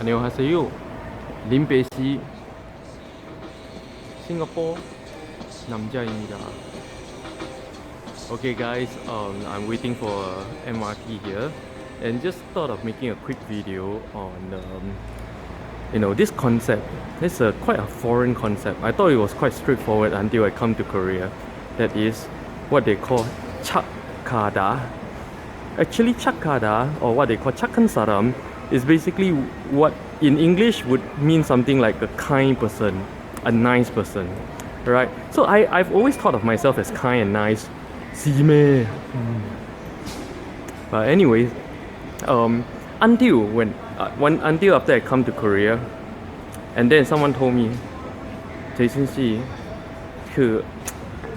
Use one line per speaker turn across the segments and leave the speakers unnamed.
안녕하세요. Limpeh Singapore 남자입니다. Okay guys, I'm waiting for MRT here and just thought of making a quick video on this concept. It's quite a foreign concept. I thought it was quite straightforward until I come to Korea. That is what they call chakada. Actually chakada, or what they call chakan saram, is basically what in English would mean something like a kind person, a nice person, right? So I've always thought of myself as kind and nice. See me. But anyways, until after I come to Korea, and then someone told me, Jason 씨,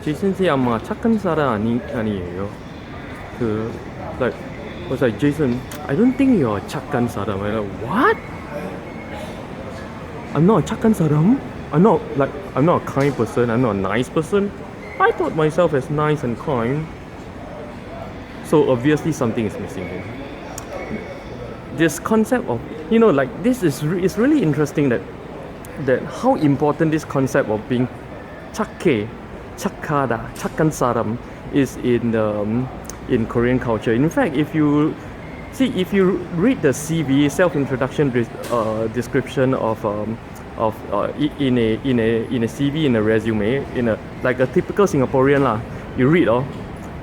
제이슨 씨 아마 착한 사람 아니에요. Like, I was like, Jason, I don't think you're a 착한 사람. I'm like, what? I'm not a 착한 사람? I'm not a kind person. I'm not a nice person. I thought myself as nice and kind. So obviously something is missing here. This concept of, this is really interesting that how important this concept of being 착해, 착하다, 착한 사람 is in Korean culture. In fact, if you read the CV, self-introduction description of in a CV, in a resume, like a typical Singaporean lah, you read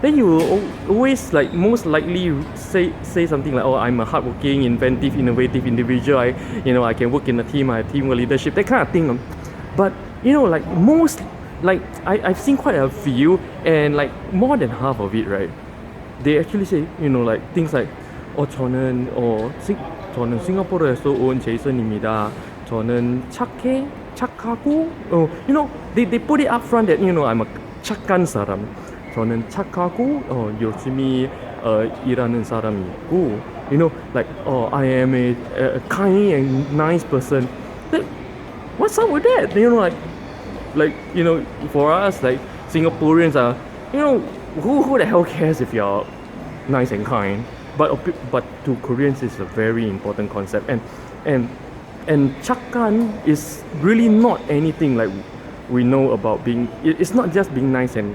then you will always most likely say something like, oh, I'm a hardworking, inventive, innovative individual. I can work in a team. I have teamwork, leadership, that kind of thing. But I've seen quite a few, and more than half of it, right? They actually say, things like, 저는 싱가포르에서 온 제이슨입니다. 저는 착하고, they put it up front that, I'm a 착한 사람. 저는 착하고, 열심히 일하는 사람이고, I am a kind and nice person. What's up with that? For us, Singaporeans are, who the hell cares if you're nice and kind? But to Koreans, it's a very important concept, and 착한 is really not anything like we know about being. It's not just being nice and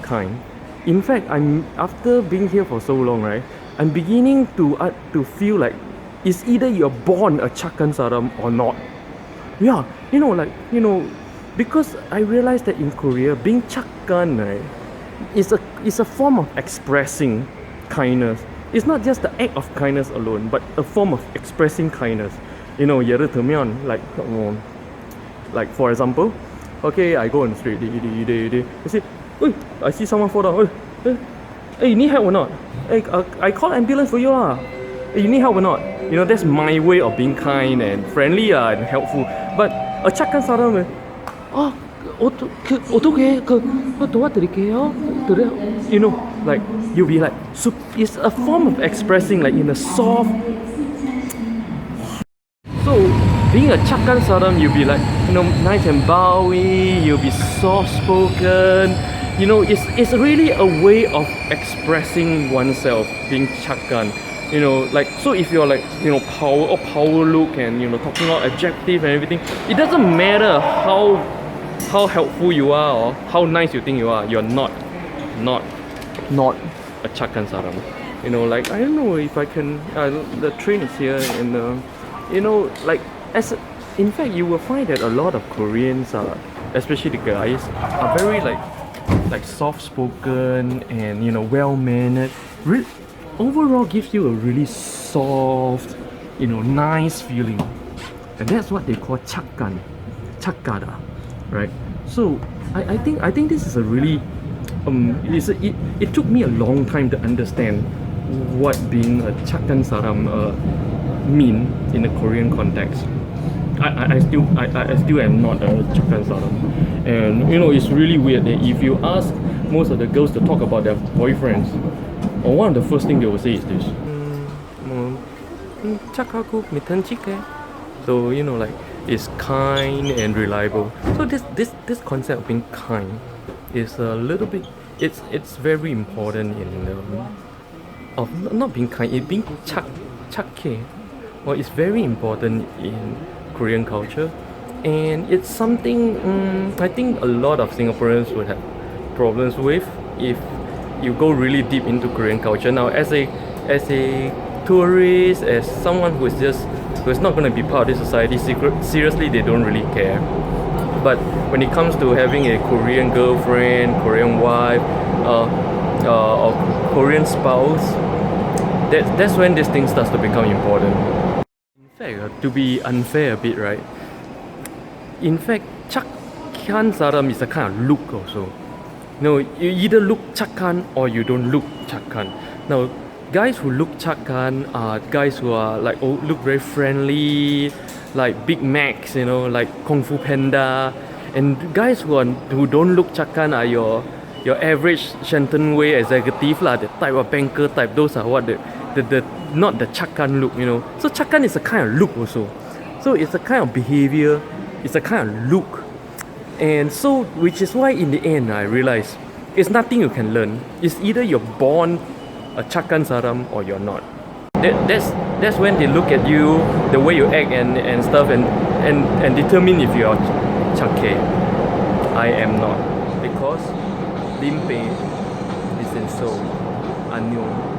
kind. In fact, after being here for so long, right? I'm beginning to feel like it's either you're born a 착한 사람 or not. Yeah, because I realized that in Korea, being 착한, right, is a form of expressing kindness. It's not just the act of kindness alone, but a form of expressing kindness. 예를 들면, like for example, okay, I go on the street, you see, I see someone fall down. Hey, you need help or not? Hey, I call ambulance for you lah. Hey, you need help or not? That's my way of being kind and friendly and helpful. But a 착한 사람은, 어떻게 도와드릴게요? You'll be it's a form of expressing in a soft. So being a 착한 사람, you'll be nice and bowy. You'll be soft spoken. It's really a way of expressing oneself. Being 착한. So if you're power look and talking about adjective and everything, it doesn't matter how helpful you are or how nice you think you are, you're not a 착한 사람. I don't know if I can. The train is here, and in fact, you will find that a lot of Koreans, especially the guys, are very soft spoken and well mannered. Overall, gives you a really soft, nice feeling, and that's what they call 착하다, right? So I think this is a really it took me a long time to understand what being a 착한 사람 mean in the Korean context. I still am not a 착한 사람, and it's really weird that if you ask most of the girls to talk about their boyfriends, or one of the first thing they will say is this. 착하고 믿음직해. So it's kind and reliable. So this concept of being kind is a little bit. It's very important in of not being kind. It being 착해. Well, it's very important in Korean culture, and it's something I think a lot of Singaporeans would have problems with if you go really deep into Korean culture. Now, as a tourist, as someone who's not going to be part of this society, seriously, they don't really care. But when it comes to having a Korean girlfriend, Korean wife, or Korean spouse, that's when this thing starts to become important. In fact, to be unfair a bit, right? In fact, Chakkan Saram is a kind of look also. No, you either look Chakkan or you don't look Chakkan. Now, guys who look Chakkan are guys who are like look very friendly, like Big Macs, like Kung Fu Panda. And guys who don't look Chakkan are your average Shenton Way executive lah, the type of banker type. Those are what the not the Chakkan look, So Chakkan is a kind of look also. So it's a kind of behavior, it's a kind of look. And so, which is why in the end I realized it's nothing you can learn. It's either you're born a Chakkan Saram or you're not. That's when they look at you, the way you act and stuff, and determine if you're Chakke. I am not, because Limpeh is in Seoul, unknown.